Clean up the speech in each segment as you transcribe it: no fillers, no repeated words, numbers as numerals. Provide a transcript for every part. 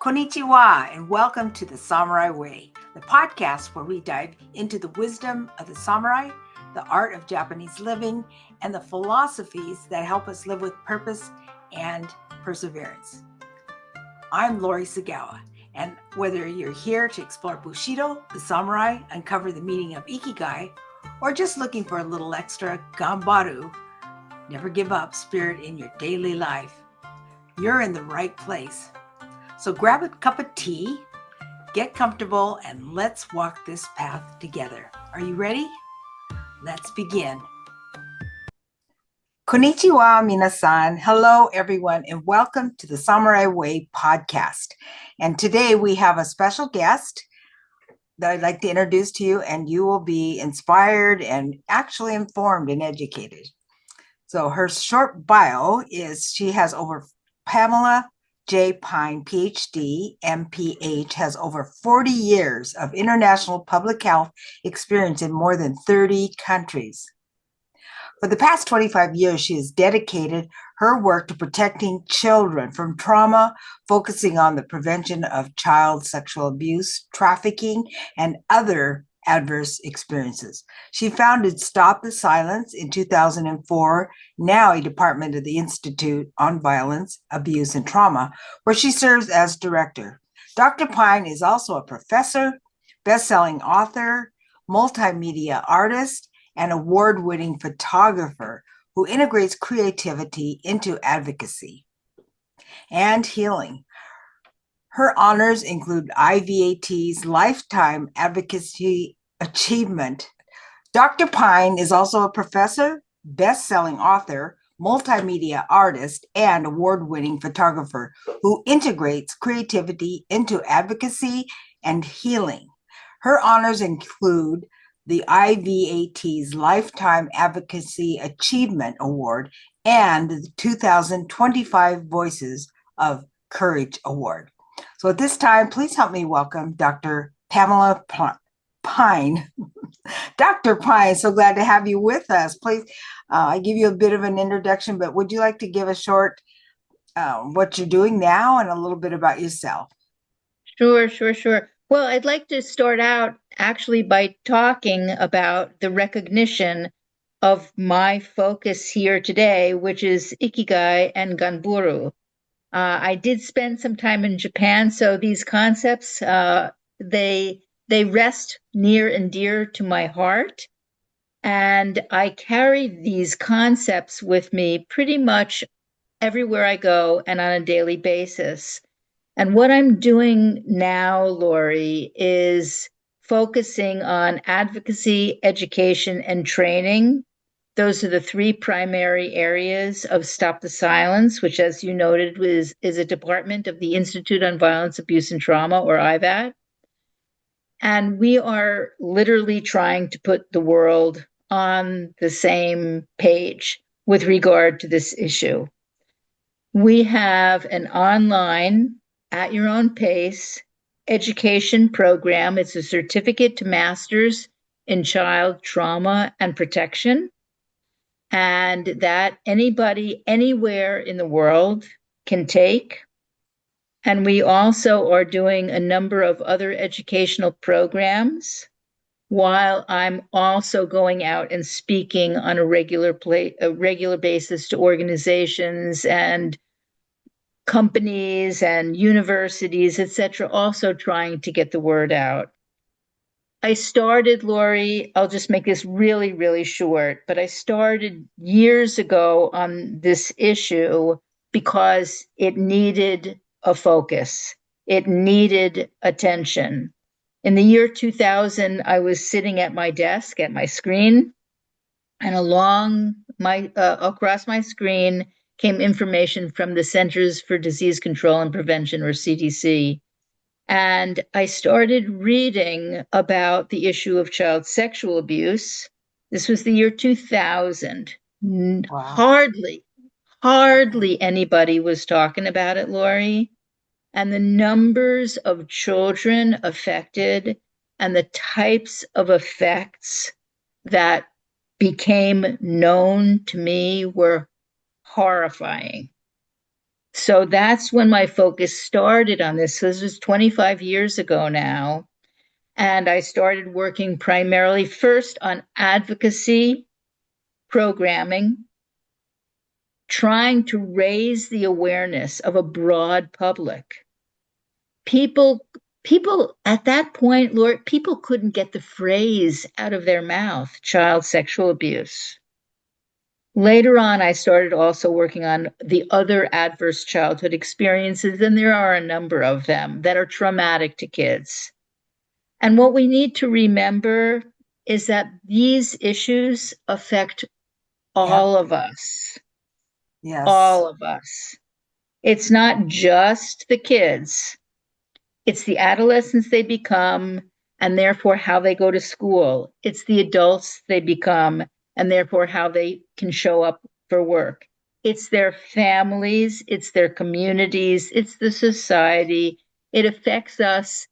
Konnichiwa, and welcome to the Samurai Way, the podcast where we dive into the wisdom of the samurai, the art of Japanese living, and the philosophies that help us live with purpose and perseverance. I'm Lori Tsugawa, and whether you're here to explore Bushido, the samurai, uncover the meaning of Ikigai, or just looking for a little extra Ganbaru, never give up spirit in your daily life, you're in the right place. So grab a cup of tea, get comfortable, and let's walk this path together. Are you ready? Let's begin. Konnichiwa, minasan. Hello, everyone, and welcome to the Samurai Way podcast. And today we have a special guest that I'd like to introduce to you, and you will be inspired and actually informed and educated. So her short bio is she has over Pamela J. Pine, PhD, MPH, has over 40 years of international public health experience in more than 30 countries. For the past 25 years, she has dedicated her work to protecting children from trauma, focusing on the prevention of child sexual abuse, trafficking, and other adverse experiences. She founded Stop the Silence in 2004, now a department of the Institute on Violence, Abuse, and Trauma, where she serves as director. Dr. Pine is also a professor, best-selling author, multimedia artist, and award-winning photographer who integrates creativity into advocacy and healing. Her honors include IVAT's Lifetime Advocacy Achievement. Dr. Pine is also a professor, best-selling author, multimedia artist, and award-winning photographer who integrates creativity into advocacy and healing. Her honors include the IVAT's Lifetime Advocacy Achievement Award and the 2025 Voices of Courage Award. So at this time, please help me welcome Dr. Pamela Pine. Dr. Pine, so glad to have you with us. Please, I give you a bit of an introduction, but would you like to give a short what you're doing now and a little bit about yourself? Sure. Well, I'd like to start out actually by talking about the recognition of my focus here today, which is Ikigai and Ganbaru. I did spend some time in Japan, so these concepts, they rest near and dear to my heart. And I carry these concepts with me pretty much everywhere I go and on a daily basis. And what I'm doing now, Lori, is focusing on advocacy, education, and training. Those are the three primary areas of Stop the Silence, which, as you noted, is a department of the Institute on Violence, Abuse, and Trauma, or IVAT. And we are literally trying to put the world on the same page with regard to this issue. We have an online, at your own pace, education program. It's a certificate to master's in child trauma and protection, and that anybody anywhere in the world can take. And we also are doing a number of other educational programs, while I'm also going out and speaking on a regular basis to organizations and companies and universities, etc., also trying to get the word out. I started, Lori, I'll just make this really, really short, but I started years ago on this issue because it needed a focus. It needed attention. In the year 2000, I was sitting at my desk, at my screen, and across my screen came information from the Centers for Disease Control and Prevention, or CDC. And I started reading about the issue of child sexual abuse. This was the year 2000. Wow. Hardly anybody was talking about it, Lori. And the numbers of children affected and the types of effects that became known to me were horrifying. So that's when my focus started on this. So this was 25 years ago now. And I started working primarily first on advocacy programming, trying to raise the awareness of a broad public. People at that point, Lord, people couldn't get the phrase out of their mouth, child sexual abuse. Later on, I started also working on the other adverse childhood experiences, and there are a number of them that are traumatic to kids. And what we need to remember is that these issues affect Yeah. all of us, Yes. all of us. It's not just the kids, it's the adolescents they become, and therefore how they go to school. It's the adults they become, and therefore how they can show up for work. It's their families, it's their communities, it's the society. It affects us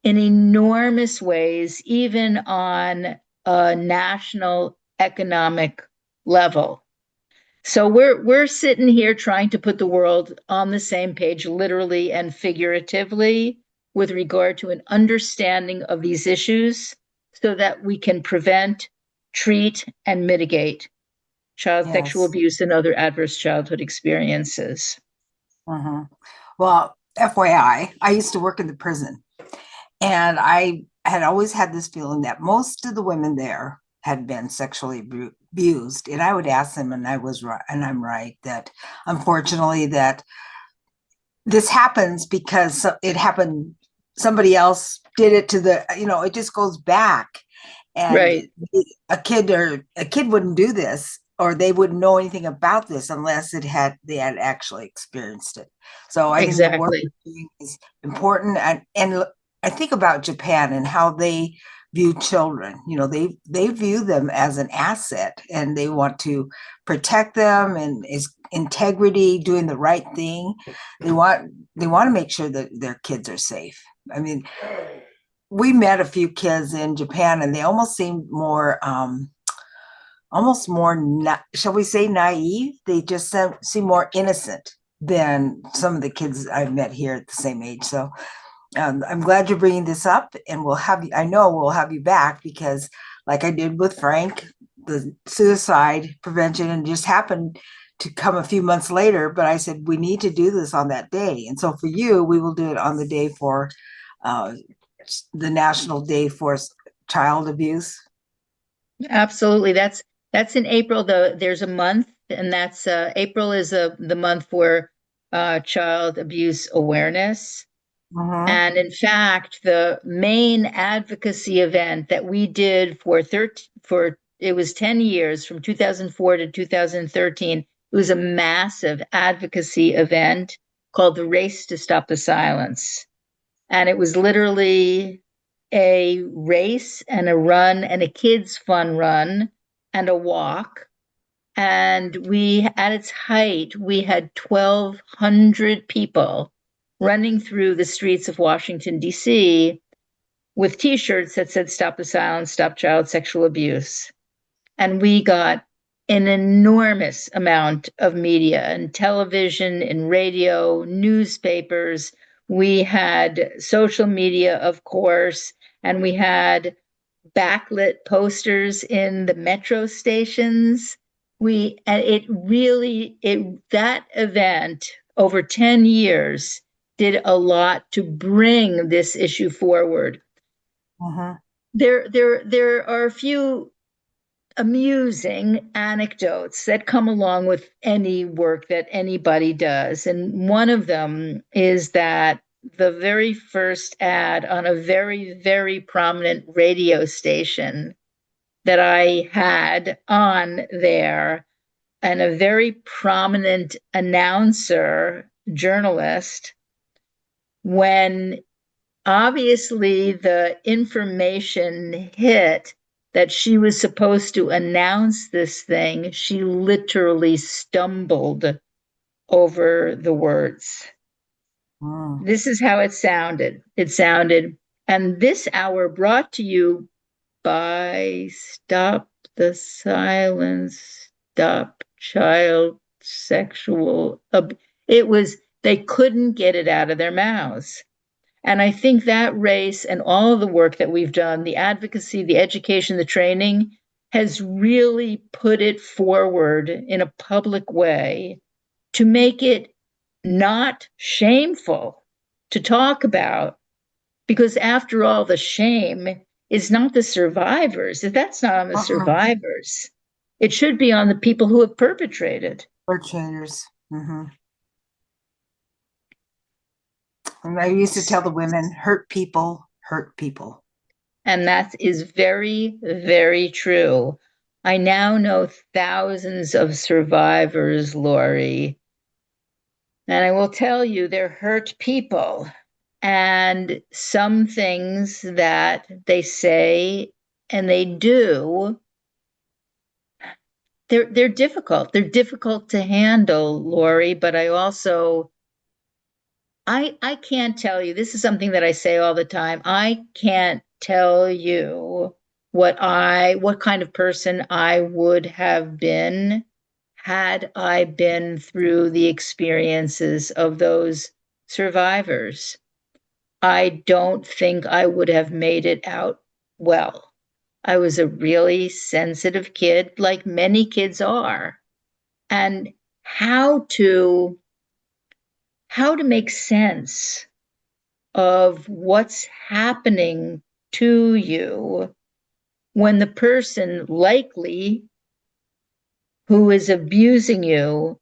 in enormous ways, even on a national economic level. So we're sitting here trying to put the world on the same page, literally and figuratively, with regard to an understanding of these issues so that we can prevent, treat, and mitigate child sexual Yes. abuse and other adverse childhood experiences. Hmm. Well, FYI, I used to work in the prison, and I had always had this feeling that most of the women there had been sexually abused. And I would ask them, and I was right, and I'm right, that unfortunately that this happens because it happened, somebody else did it to the, it just goes back. And Right, a kid wouldn't do this, or they wouldn't know anything about this unless they had actually experienced it. So I think the work exactly. you're doing is important. And I think about Japan and how they view children. They view them as an asset, and they want to protect them, and is integrity, doing the right thing. They want to make sure that their kids are safe. I mean, we met a few kids in Japan, and they almost seemed shall we say, naive. They just seem more innocent than some of the kids I've met here at the same age. So I'm glad you're bringing this up, and I know we'll have you back, because like I did with Frank, the suicide prevention, and just happened to come a few months later, but I said, we need to do this on that day. And so for you, we will do it on the day for uh, the National Day for Child Abuse. Absolutely. That's in April. There's a month, and that's April is the month for child abuse awareness. Mm-hmm. And in fact, the main advocacy event that we did for it was 10 years from 2004 to 2013. It was a massive advocacy event called the Race to Stop the Silence. And it was literally a race and a run and a kids' fun run and a walk. And at its height, we had 1,200 people running through the streets of Washington, D.C., with t shirts that said, "Stop the Silence, Stop Child Sexual Abuse." And we got an enormous amount of media and television and radio, newspapers. We had social media, of course, and we had backlit posters in the metro stations. And it really, that event over 10 years did a lot to bring this issue forward. Mm-hmm. There are a few amusing anecdotes that come along with any work that anybody does. And one of them is that the very first ad on a very, very prominent radio station that I had on there, and a very prominent announcer, journalist, when obviously the information hit that she was supposed to announce this thing, she literally stumbled over the words. Mm. This is how it sounded. It sounded, and this hour brought to you by Stop the Silence, Stop Child Sexual. They couldn't get it out of their mouths. And I think that race and all of the work that we've done, the advocacy, the education, the training, has really put it forward in a public way to make it not shameful to talk about. Because after all, the shame is not the survivors. That's not on the survivors. It should be on the people who have perpetrated. Perpetrators. And I used to tell the women, hurt people, hurt people. And that is very, very true. I now know thousands of survivors, Lori. And I will tell you, they're hurt people. And some things that they say and they do, they're difficult. They're difficult to handle, Lori, but I can't tell you. This is something that I say all the time. I can't tell you what kind of person I would have been had I been through the experiences of those survivors. I don't think I would have made it out well. I was a really sensitive kid, like many kids are. And how to make sense of what's happening to you when the person likely who is abusing you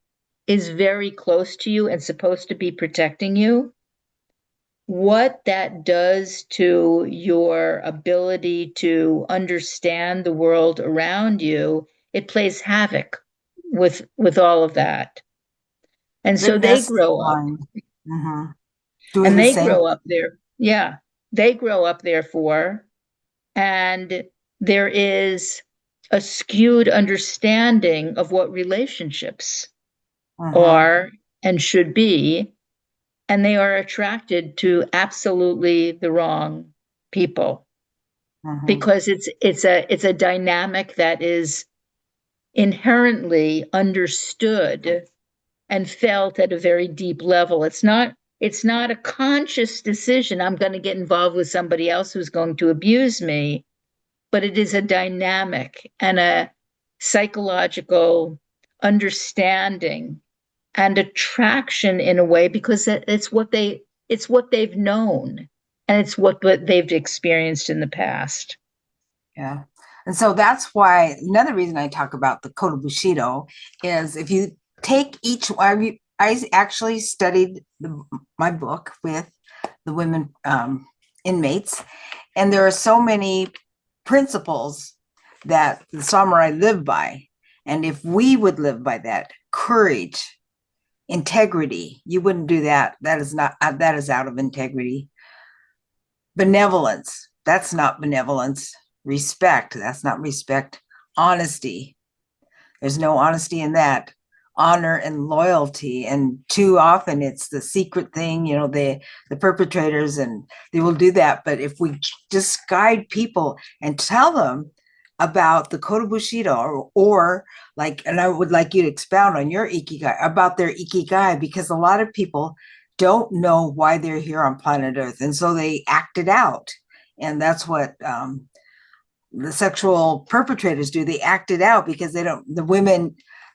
is very close to you and supposed to be protecting you, what that does to your ability to understand the world around you, it plays havoc with all of that. And so they grow up. Doing the same. Grow up there. Yeah, they grow up therefore. And there is a skewed understanding of what relationships are and should be. And they are attracted to absolutely the wrong people because it's a dynamic that is inherently understood and felt at a very deep level. It's not a conscious decision. I'm going to get involved with somebody else who's going to abuse me, but it is a dynamic and a psychological understanding and attraction in a way because it's what they've known and it's what they've experienced in the past. Yeah. And so that's why another reason I talk about the Code of Bushido is if you take each, I actually studied my book with the women inmates, and there are so many principles that the samurai live by. And if we would live by that, courage, integrity, you wouldn't do that. That is out of integrity. Benevolence, that's not benevolence. Respect, that's not respect. Honesty, there's no honesty in that. Honor and loyalty, and too often it's the secret thing, the perpetrators, and they will do that. But if we just guide people and tell them about the Code of Bushido, or like, and I would like you to expound on your Ikigai, about their Ikigai, because a lot of people don't know why they're here on planet Earth, and so they act it out. And that's what the sexual perpetrators do. They act it out because the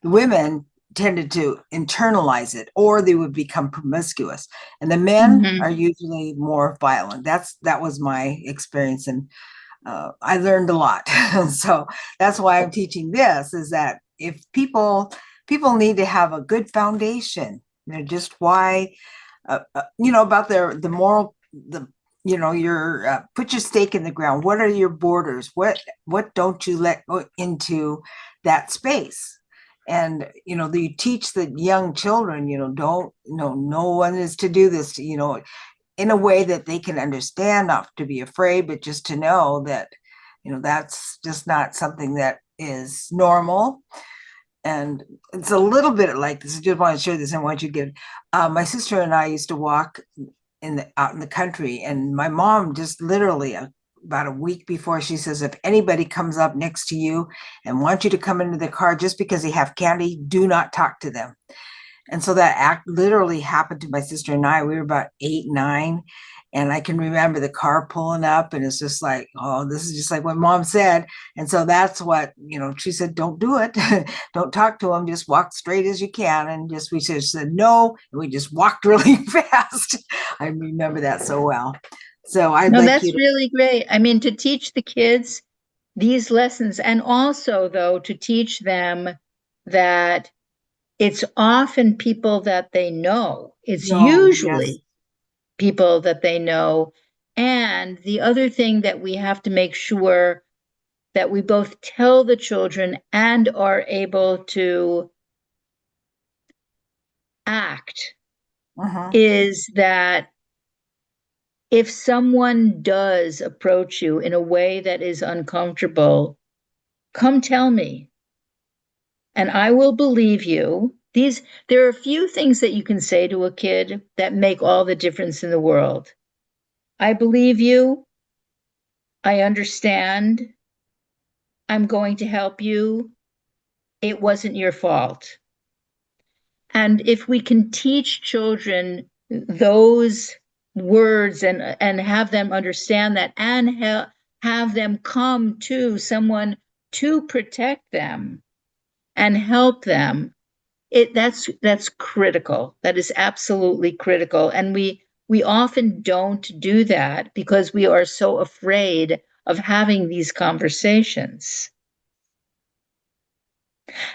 women tended to internalize it, or they would become promiscuous, and the men are usually more violent. That was my experience, and I learned a lot. So that's why I'm teaching this, is that if people need to have a good foundation, just why, about the moral, your put your stake in the ground. What are your borders? What don't you let into that space? And you teach the young children, no one is to do this, in a way that they can understand, not to be afraid, but just to know that, that's just not something that is normal. And it's a little bit like this. I just want to share this. I want you to get my sister and I used to walk out in the country, and my mom just literally about a week before, she says, if anybody comes up next to you and wants you to come into the car just because they have candy, do not talk to them. And so that act literally happened to my sister and I. We were about 8, 9. And I can remember the car pulling up, and it's just like, oh, this is just like what mom said. And so that's what, she said, don't do it. Don't talk to him. Just walk straight as you can. And we just said no. And we just walked really fast. I remember that so well. So I'd No, like you that's to. really great. I mean, to teach the kids these lessons, and also, though, to teach them that it's often people that they know. It's No, yes. usually people that they know. And the other thing that we have to make sure that we both tell the children and are able to act Uh-huh. is that if someone does approach you in a way that is uncomfortable, come tell me and I will believe you. There are a few things that you can say to a kid that make all the difference in the world. I believe you. I understand. I'm going to help you. It wasn't your fault. And if we can teach children those words and have them understand that and have them come to someone to protect them and help them, that's critical. That is absolutely critical. And we often don't do that because we are so afraid of having these conversations.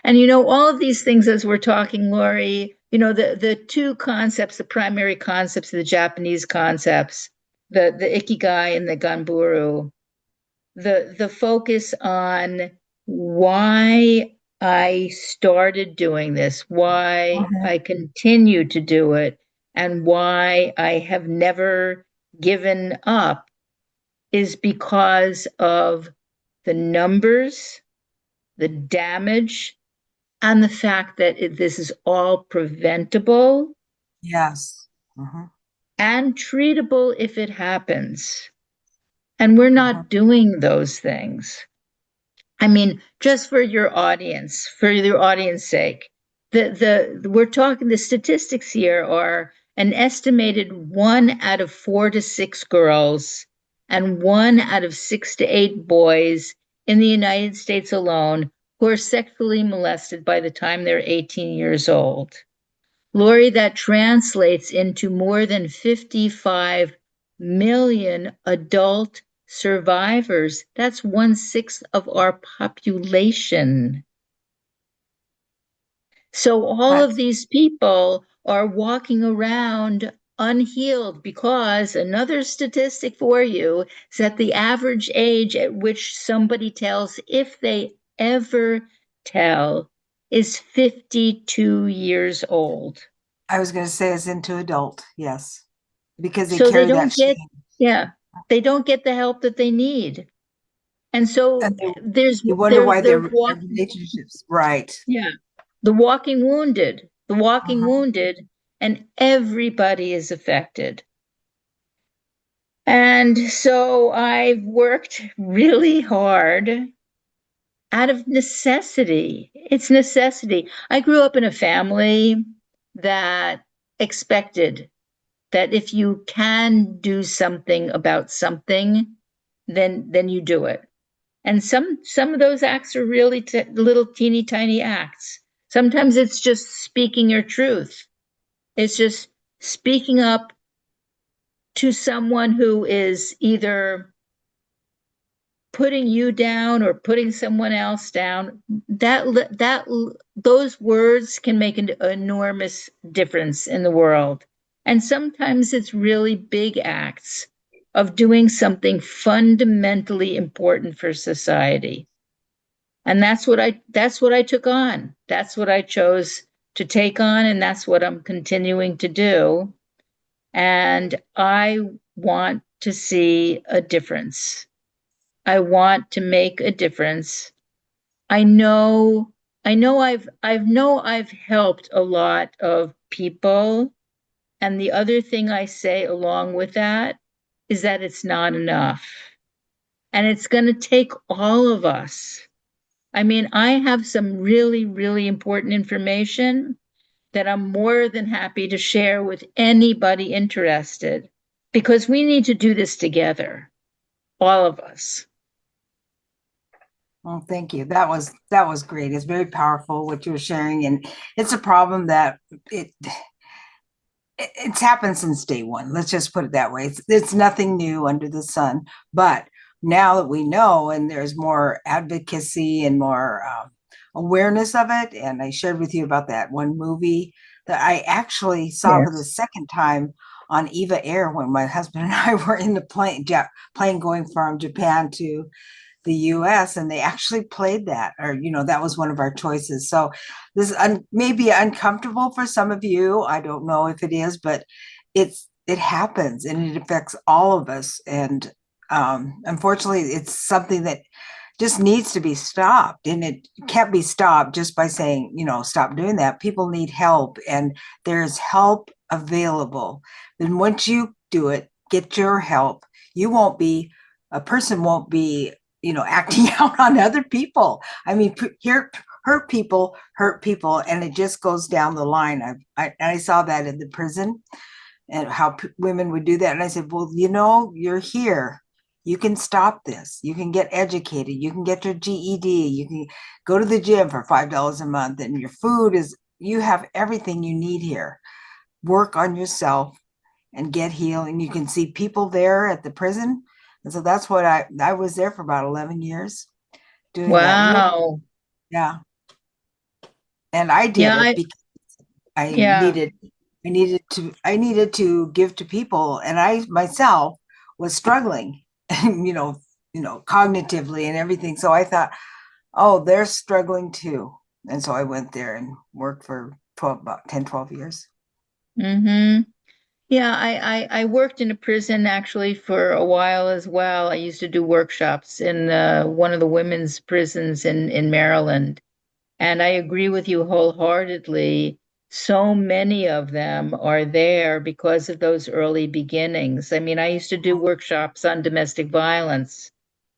And all of these things as we're talking, Lori, the two concepts, the primary concepts of the Japanese concepts, the Ikigai and the Ganbaru, the focus on why I started doing this, why Uh-huh. I continue to do it, and why I have never given up is because of the numbers, the damage, and the fact that this is all preventable Yes. Uh-huh. and treatable if it happens. And we're Uh-huh. not doing those things. I mean, just for your audience sake, we're talking, the statistics here are an estimated 1 out of 4 to 6 girls and 1 out of 6 to 8 boys in the United States alone who are sexually molested by the time they're 18 years old. Lori, that translates into more than 55 million adult survivors. That's 1/6 of our population. So all of That's these people are walking around unhealed because another statistic for you is that the average age at which somebody tells, if they ever tell, is 52 years old. I was going to say is into adult, yes, because they So they carry that don't get, shame. yeah, they don't get the help that they need. And so And there's they wonder they're why they're their walking, relationships, right. yeah, the walking Uh-huh. wounded, and everybody is affected. And so I've worked really hard out of necessity. It's necessity. I grew up in a family that expected that if you can do something about something, then you do it. And some of those acts are really little teeny tiny acts. Sometimes it's just speaking your truth. It's just speaking up to someone who is either putting you down or putting someone else down. That those words can make an enormous difference in the world. And sometimes it's really big acts of doing something fundamentally important for society. And that's what I took on. That's what I chose to take on, and that's what I'm continuing to do. And I want to see a difference. I want to make a difference. I know I've helped a lot of people. And the other thing I say along with that is that it's not enough. And it's going to take all of us. I mean, I have some really, really important information that I'm more than happy to share with anybody interested, because we need to do this together, all of us. Well, thank you. That was great. It's very powerful what you were sharing, and it's a problem that it it's happened since day one. Let's just put it that way. It's nothing new under the sun. But now that we know, and there's more advocacy and more awareness of it, and I shared with you about that one movie that I actually saw for the Yes. second time on Eva Air when my husband and I were in the plane going from Japan to the US, and they actually played that, or that was one of our choices. So this may be uncomfortable for some of you. I don't know if it is, but it happens and it affects all of us. And unfortunately, it's something that just needs to be stopped, and it can't be stopped just by saying, stop doing that. People need help, and there's help available. Then once you do it, get your help, you won't be a person won't be acting out on other people. I mean, here hurt people, and it just goes down the line. I saw that in the prison, and how women would do that. And I said, well, you're here. You can stop this. You can get educated. You can get your GED. You can go to the gym for $5 a month, and your food you have everything you need here. Work on yourself and get healed. And you can see people there at the prison. And so that's what I was there for about 11 years doing that. Wow. Yeah. And I did Yeah, it because I yeah. needed to give to people, and I myself was struggling, cognitively and everything. So I thought, oh, they're struggling too. And so I went there and worked for about 10, 12 years. Mm-hmm. Yeah, I worked in a prison actually for a while as well. I used to do workshops in one of the women's prisons in Maryland. And I agree with you wholeheartedly. So many of them are there because of those early beginnings. I mean, I used to do workshops on domestic violence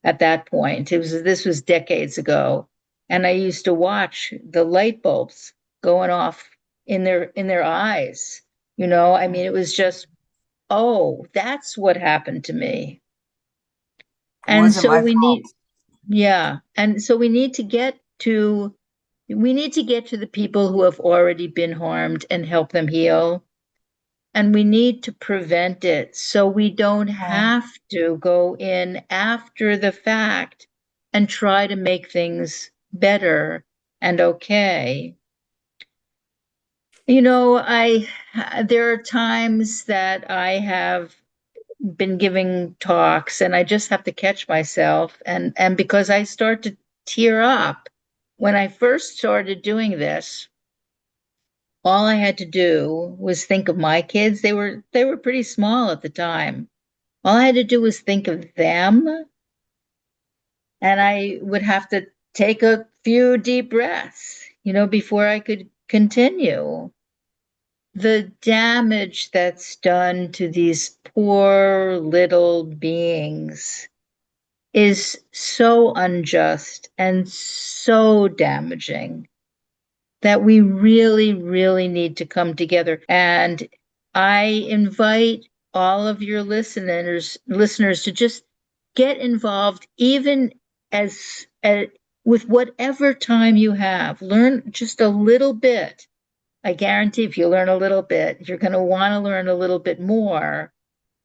at that point. This was decades ago. And I used to watch the light bulbs going off in their eyes. I mean, it was just, oh, that's what happened to me. It And wasn't so my we fault. need, yeah. And so we need to get to the people who have already been harmed and help them heal. And we need to prevent it so we don't have to go in after the fact and try to make things better and okay. There are times that I have been giving talks and I just have to catch myself, and because I start to tear up. When I first started doing this, all I had to do was think of my kids. They were pretty small at the time. All I had to do was think of them, and I would have to take a few deep breaths, before I could continue. The damage that's done to these poor little beings is so unjust and so damaging that we really, really need to come together. And I invite all of your listeners to just get involved, even as with whatever time you have. Learn just a little bit. I guarantee if you learn a little bit, you're going to want to learn a little bit more,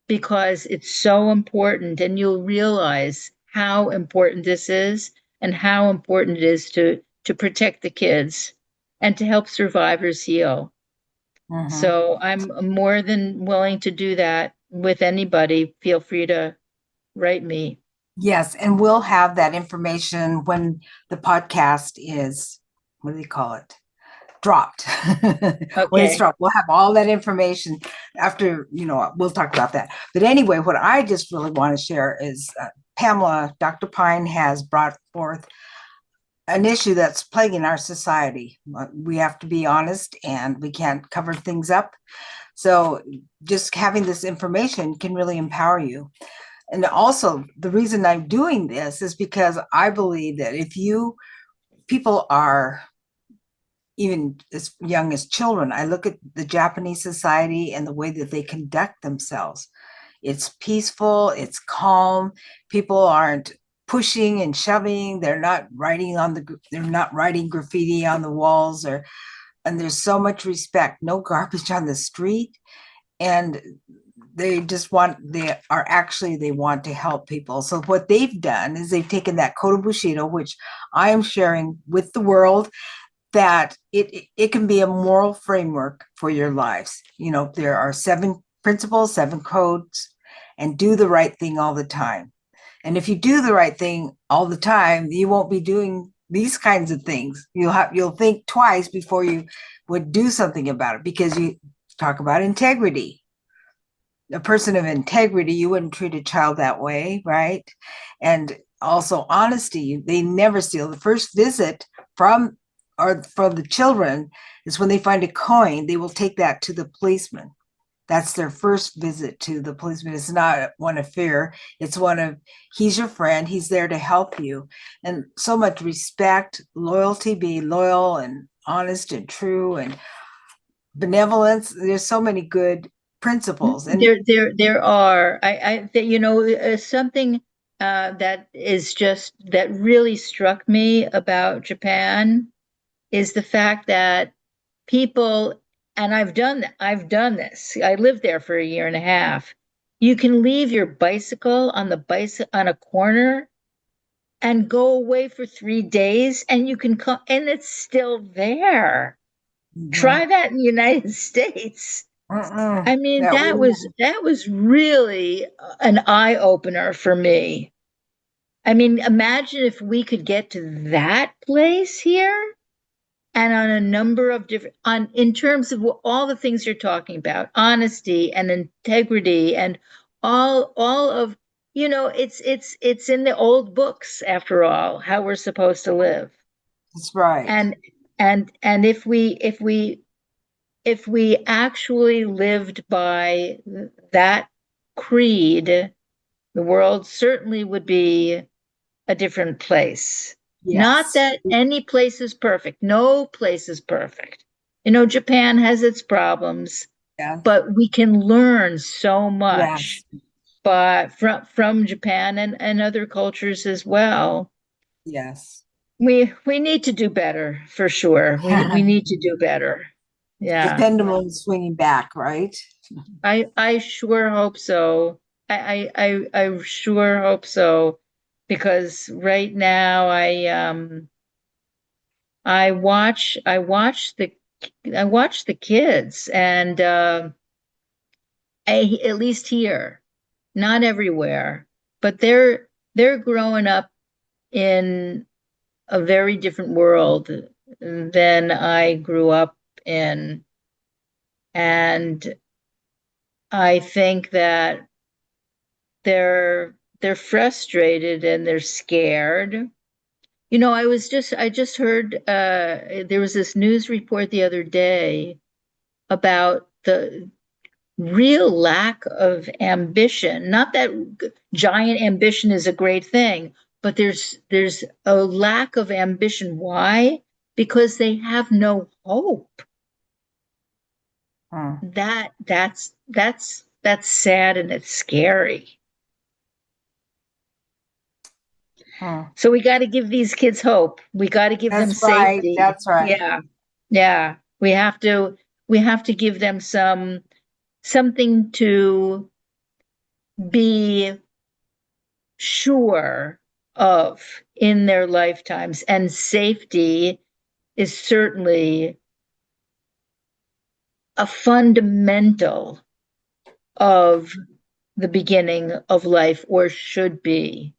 because it's so important, and you'll realize how important this is and how important it is to protect the kids and to help survivors heal. Mhm. So I'm more than willing to do that with anybody. Feel free to write me. Yes, and we'll have that information when the podcast is, what do they call it? Dropped. When it's Okay. dropped, we'll have all that information after, we'll talk about that. But anyway, what I just really want to share is Dr. Pine has brought forth an issue that's plaguing our society. We have to be honest, and we can't cover things up. So just having this information can really empower you. And also, the reason I'm doing this is because I believe that if people are even as young as children. I look at the Japanese society and the way that they conduct themselves. It's peaceful, it's calm. People aren't pushing and shoving. They're not writing graffiti on the walls, or and there's so much respect. No garbage on the street. And they want to help people. So what they've done is they've taken that code of bushido, which I am sharing with the world, that it can be a moral framework for your lives. There are 7 principles, 7 codes, and do the right thing all the time. And if you do the right thing all the time, you won't be doing these kinds of things. You'll think twice before you would do something about it, because you talk about integrity. A person of integrity, you wouldn't treat a child that way, right? And also honesty. They never steal. The first visit from the children is when they find a coin, they will take that to the policeman. That's their first visit to the policeman. It's not one of fear. It's one of, he's your friend. He's there to help you. And so much respect, loyalty, be loyal and honest and true, and benevolence. There's so many good principles. And There are, something that really struck me about Japan is the fact that people, and I've done this. I lived there for a year and a half. You can leave your bicycle on a corner and go away for 3 days, and you can come, and it's still there. Try that in the United States. I mean, that was really an eye opener for me. I mean, imagine if we could get to that place here, and on a number of different, in terms of all the things you're talking about, honesty and integrity, and all of, it's in the old books, after all, how we're supposed to live. That's right. And if we actually lived by that creed, the world certainly would be a different place. Yes. Not that any place is perfect. No place is perfect. Japan has its problems, but we can learn so much from Japan and other cultures as well. Yes. We need to do better, for sure. We need to do better. Yeah. The pendulum is swinging back, right? I sure hope so. I sure hope so, because right now I watch the kids, and at least here, not everywhere, but they're growing up in a very different world than I grew up in. And I think that they're frustrated and they're scared. I just heard there was this news report the other day about the real lack of ambition. Not that giant ambition is a great thing, but there's a lack of ambition. Why? Because they have no hope. That's sad, and it's scary. So we got to give these kids hope. We got to give them safety. That's right. Yeah. Yeah. We have to give them something to be sure of in their lifetimes. And safety is certainly a fundamental of the beginning of life, or should be.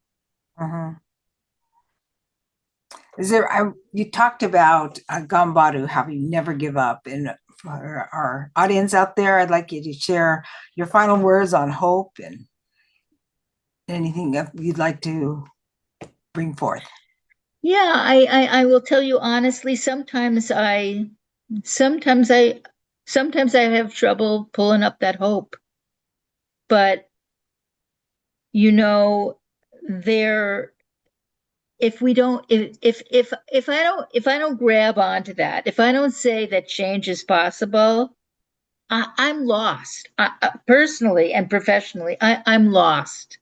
You talked about Ganbaru, how you never give up. And for our audience out there, I'd like you to share your final words on hope and anything you'd like to bring forth. Yeah, I will tell you honestly, sometimes I have trouble pulling up that hope. But there if we don't, if I don't grab onto that, if I don't say that change is possible, I'm lost. Personally and professionally, I'm lost.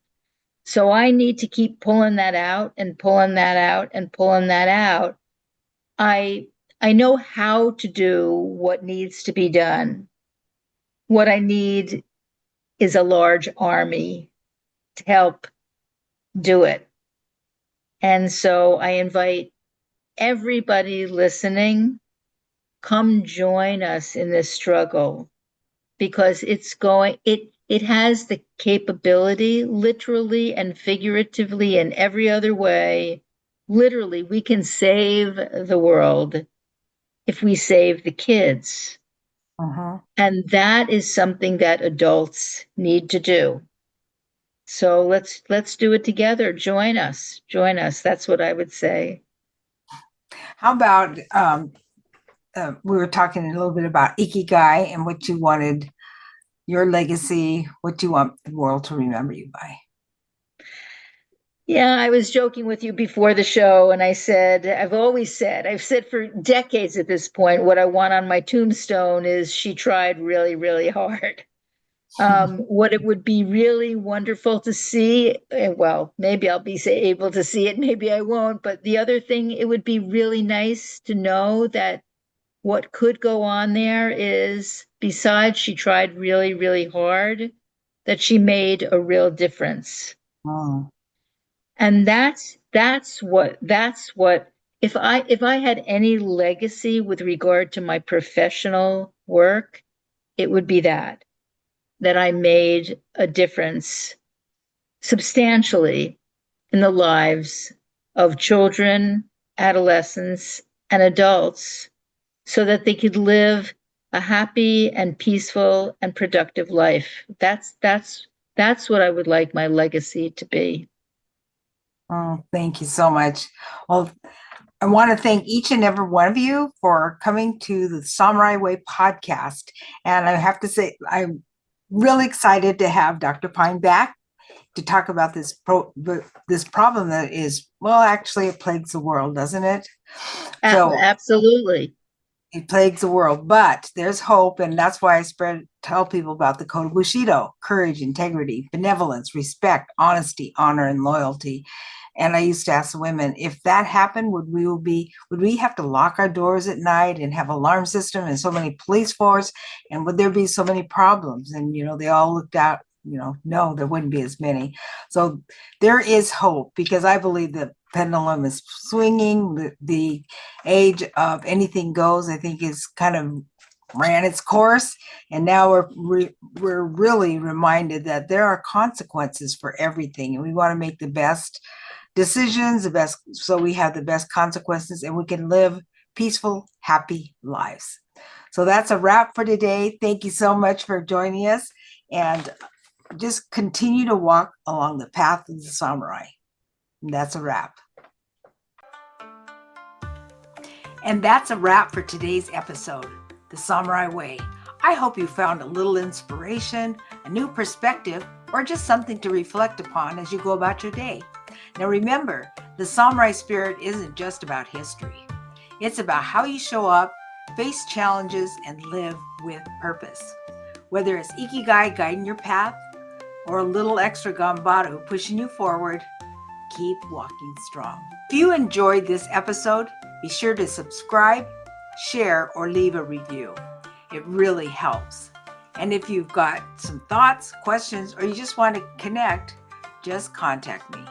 So I need to keep pulling that out and pulling that out and pulling that out. I I know how to do what needs to be done. What I need is a large army to help do it. And so I invite everybody listening, come join us in this struggle because it has the capability, literally and figuratively and every other way. Literally, we can save the world if we save the kids. And that is something that adults need to do. So let's do it together. Join us. Join us. That's what I would say. How about we were talking a little bit about Ikigai and what you wanted, your legacy, what you want the world to remember you by. Yeah, I was joking with you before the show, and I said, I've said for decades at this point, what I want on my tombstone is she tried really, really hard. What it would be really wonderful to see, well, maybe I'll be able to see it, maybe I won't, but the other thing, it would be really nice to know that what could go on there is, besides she tried really, really hard, that she made a real difference. Oh. And that's what if I had any legacy with regard to my professional work, it would be that I made a difference substantially in the lives of children, adolescents, and adults so that they could live a happy and peaceful and productive life. That's what I would like my legacy to be. Oh, thank you so much. Well, I want to thank each and every one of you for coming to the Samurai Way podcast. And I have to say, I'm really excited to have Dr. Pine back to talk about this problem that is, well, actually, it plagues the world, doesn't it? So Absolutely. it plagues the world, but there's hope, and that's why I tell people about the code of Bushido: courage, integrity, benevolence, respect, honesty, honor, and loyalty. And I used to ask the women, if that happened, would we have to lock our doors at night and have alarm system and so many police force, and would there be so many problems? And they all looked out, no, there wouldn't be as many. So there is hope, because I believe the pendulum is swinging. The age of anything goes, I think, is kind of ran its course, and now we're really reminded that there are consequences for everything, and we want to make the best decisions, so we have the best consequences, and we can live peaceful, happy lives. So that's a wrap for today. Thank you so much for joining us, and just continue to walk along the path of the samurai. And that's a wrap. And that's a wrap for today's episode, The Samurai Way. I hope you found a little inspiration, a new perspective, or just something to reflect upon as you go about your day. Now remember, the samurai spirit isn't just about history. It's about how you show up, face challenges, and live with purpose. Whether it's Ikigai guiding your path, or a little extra Ganbaru pushing you forward, keep walking strong. If you enjoyed this episode, be sure to subscribe, share, or leave a review. It really helps. And if you've got some thoughts, questions, or you just want to connect, just contact me.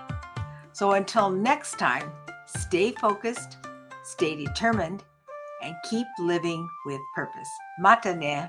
So until next time, stay focused, stay determined, and keep living with purpose. Mata ne.